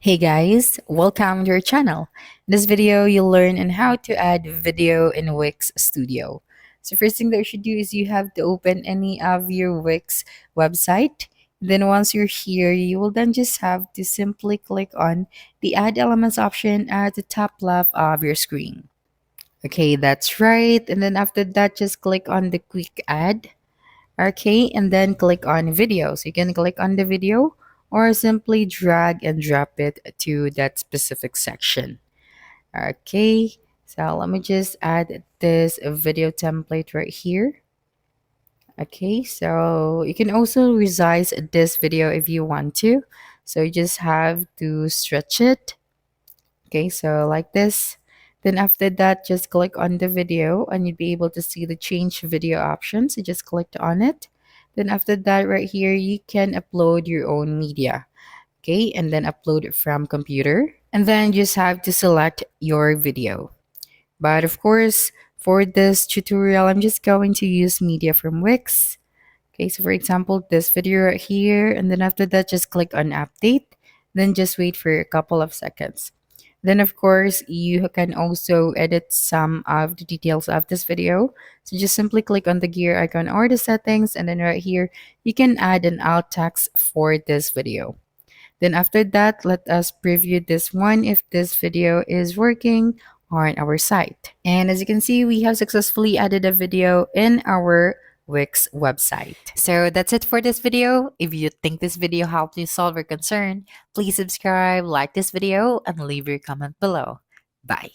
Hey guys, welcome to our channel. In this video, you'll learn on how to add video in Wix Studio. So first thing that you should do is you have to open any of your Wix website. Then once you're here, you will then just have to simply click on the Add Elements option at the top left of your screen. Okay, that's right. And then after that, just click on the Quick Add. Okay, and then click on video. So you can click on the video or simply drag and drop it to that specific section. Okay, so let me just add this video template right here. Okay, so you can also resize this video if you want to. So you just have to stretch it. Okay, so like this. Then after that, just click on the video and you'd be able to see the change video option. So just click on it. Then after that, right here, you can upload your own media. Okay, and then upload it from computer. And then just have to select your video. But of course, for this tutorial, I'm just going to use media from Wix. Okay, so for example, this video right here, and then after that, just click on update. Then just wait for a couple of seconds. Then, of course, you can also edit some of the details of this video. So just simply click on the gear icon or the settings, and then right here, you can add an alt text for this video. Then after that, let us preview this one if this video is working on our site. And as you can see, we have successfully added a video in our Wix website. So that's it for this video. If you think this video helped you solve your concern, please subscribe, like this video, and leave your comment below. Bye.